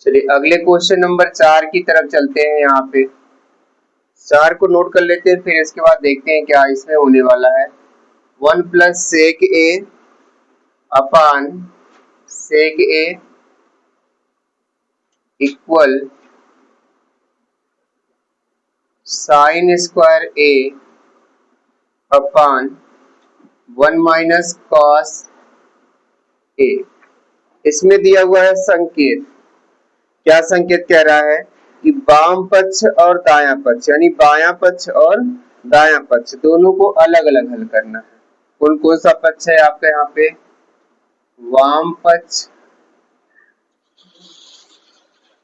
चलिए अगले question number 4 की तरफ चलते हैं। यहाँ पे 4 को नोट कर लेते हैं, फिर इसके बाद देखते हैं क्या इसमें होने वाला है। 1 plus sec A upon sec A equal sine square A upon 1 minus cos A. इसमें दिया हुआ है संकेत। क्या संकेत कह रहा है कि वाम पक्ष और दायां पक्ष यानी बायां पक्ष और दायां पक्ष दोनों को अलग अलग हल करना है। कौन कौन सा पक्ष है आपका यहाँ पे? वाम पक्ष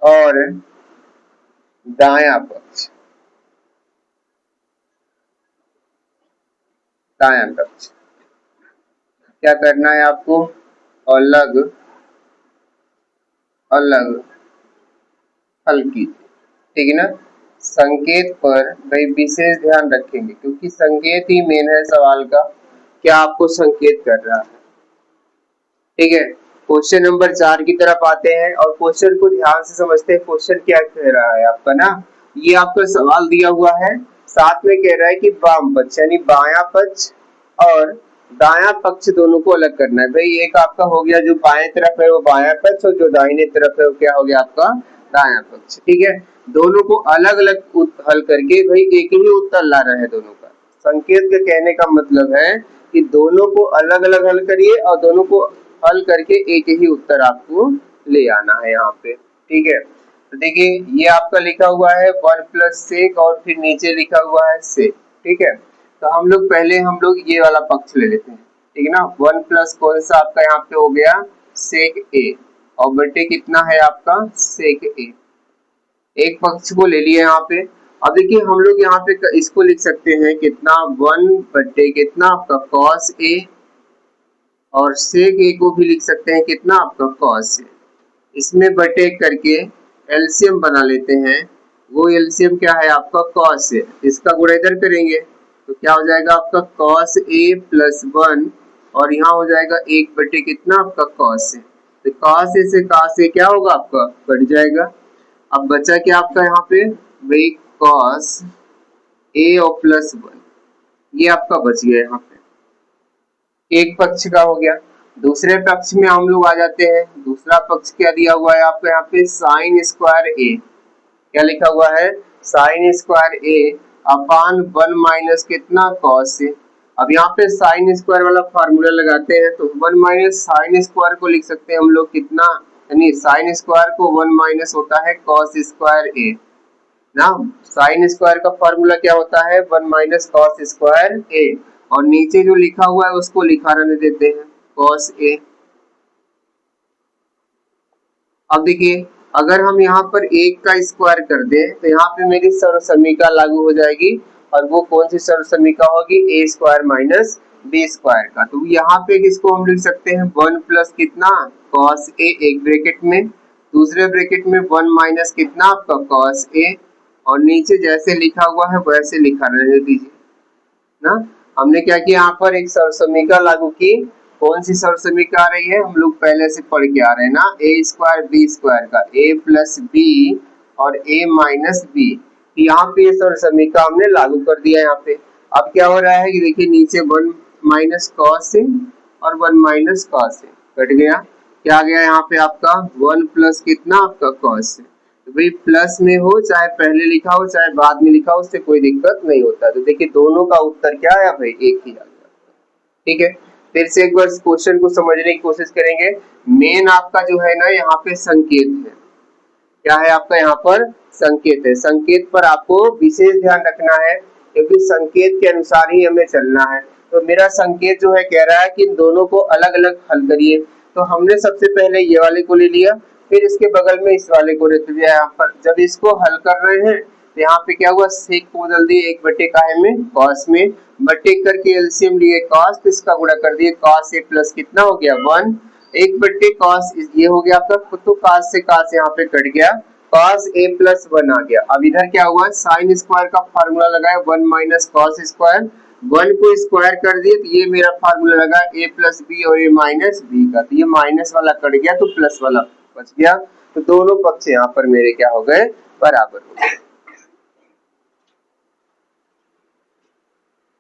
और दायां पक्ष। दायां पक्ष क्या करना है आपको? अलग अलग हल कीजिए, ठीक है ना। संकेत पर भाई विशेष ध्यान रखेंगे क्योंकि संकेत ही मेन है सवाल का, क्या आपको संकेत कर रहा है। ठीक है, क्वेश्चन नंबर 4 की तरफ आते हैं और क्वेश्चन को ध्यान से समझते हैं। क्वेश्चन क्या कह रहा है आपका ना, ये आपका सवाल दिया हुआ है, साथ में कह रहा है कि वाम पक्ष यानी बायां पक्ष और दायां पक्ष दोनों को अलग करना है। भाई एक आपका हो गया जो बाएं तरफ है वो बायां पक्ष और जो दाहिने तरफ है वो क्या हो गया आपका दायां पक्ष। ठीक है, दोनों को अलग अलग हल करके भाई एक ही उत्तर ला रहा है दोनों का। संकेत के कहने का मतलब है कि दोनों को अलग अलग हल करिए और दोनों को हल करके एक ही उत्तर आपको ले आना है यहाँ पे। ठीक है, तो देखिए ये आपका लिखा हुआ है 1 प्लस सेक और फिर नीचे लिखा हुआ है सेक। ठीक है, तो हम लोग ये वाला पक्ष ले लेते हैं। ठीक है ना, 1 प्लस कौन सा आपका यहाँ पे हो गया सेक ए और बटे कितना है आपका सेक ए। एक पक्ष को ले लिया यहाँ पे। अब देखिए हम लोग यहाँ पे इसको लिख सकते हैं कितना 1 बटे कितना आपका कॉस ए और सेक ए को भी लिख सकते हैं कितना आपका कॉस ए। इसमें बटे करके एलसीएम बना लेते हैं, वो एलसीएम क्या है आपका कॉस ए। इसका गुणा इधर करेंगे तो क्या हो जाएगा आपका कॉस ए प्लस 1 और यहाँ हो जाएगा 1 बटे कितना आपका कॉस ए। तो कॉस ए से कॉस ए क्या होगा आपका कट जाएगा। अब बचा क्या आपका यहाँ पे वही कॉस ए और प्लस 1, ये आपका बच गया यहाँ पे। एक पक्ष का हो गया। दूसरे पक्ष में हम लोग आ जाते हैं। दूसरा पक्ष क्या दिया हुआ है आपका यहाँ पे साइन स्क्वायर ए। क्या लिखा हुआ है साइन स्क्वायर ए अपान 1 माइनस कितना कॉस ए। अब यहाँ पे साइन स्क्वायर वाला फार्मूला लगाते हैं तो 1 माइनस साइन स्क्वायर को लिख सकते हैं हम लोग कितना, यानी साइन स्क्वायर को 1 माइनस होता है कॉस स्क्वायर ए ना। साइन स्क्वायर का फार्मूला क्या होता है 1 माइनस कॉस स्क्वायर ए और नीचे जो लिखा हुआ है उसको लिखा रहने देते हैं कॉस ए। अब देखिए अगर हम यहाँ पर 1 का स्क्वायर कर दें तो यहाँ पे मेरी सर्वसमीका लागू हो जाएगी और वो कौन सी सर्वसमीका होगी ए स्क्वायर माइनस बी स्क्वायर का। तो यहाँ पे किसको हम लिख सकते हैं 1 प्लस कितना कॉस ए एक ब्रैकेट में, दूसरे ब्रैकेट में 1 माइनस कितना आपका कॉस ए और नीचे जैसे लिखा हुआ है वैसे लिखा रहने दीजिए ना। हमने क्या किया यहाँ पर एक सर्वसमीका लागू की। कौन सी सर्वसमीका आ रही है हम लोग पहले से पढ़ के आ रहे हैं ना, ए स्क्वायर बी स्क्वायर का ए प्लस बी और ए माइनस बी। यहाँ पे ये सर्वसमीका हमने लागू कर दिया यहाँ पे। अब क्या हो रहा है कि देखिए नीचे 1 माइनस कॉस ए और 1 माइनस कॉस ए कट गया। क्या आ गया यहाँ पे आपका 1 प्लस कितना आपका कॉस ए। तो भाई प्लस में हो चाहे पहले लिखा हो चाहे बाद में लिखा हो उससे कोई दिक्कत नहीं होता। तो देखिए दोनों का उत्तर क्या आया भाई एक ही आ गया। ठीक है, फिर से एक बार क्वेश्चन को समझने की कोशिश करेंगे। मेन आपका जो है ना यहाँ पे संकेत है। क्या है आपका यहाँ पर संकेत है। संकेत पर आपको विशेष ध्यान रखना है क्योंकि संकेत के अनुसार ही हमें चलना है। तो मेरा संकेत जो है कह रहा है कि दोनों को अलग अलग हल करिए। तो हमने सबसे पहले ये वाले को ले लिया, फिर इसके बगल में इस वाले को रख दिया यहाँ पर। जब इसको हल कर रहे हैं तो यहाँ पे क्या हुआ सेक को बदल दिए 1 बटे काहे में कॉस में, बटे करके एलसीएम लिए कॉस, तो इसका गुणा कर दिए कॉस ए प्लस कितना हो गया 1, 1 बटे कॉस ये हो गया आपका, तो कॉस से कॉस यहाँ पे कट गया, कॉस ए प्लस 1 आ गया। अब इधर क्या हुआ साइन स्क्वायर का फार्मूला लगाया 1 माइनस कॉस स्क्वायर, 1 को स्क्वायर कर दिए तो ये मेरा फार्मूला लगा ए प्लस बी और ए माइनस बी का। तो ये माइनस वाला कट गया तो प्लस वाला बच गया। तो दोनों पक्ष यहाँ पर मेरे क्या हो गए, बराबर हो गए।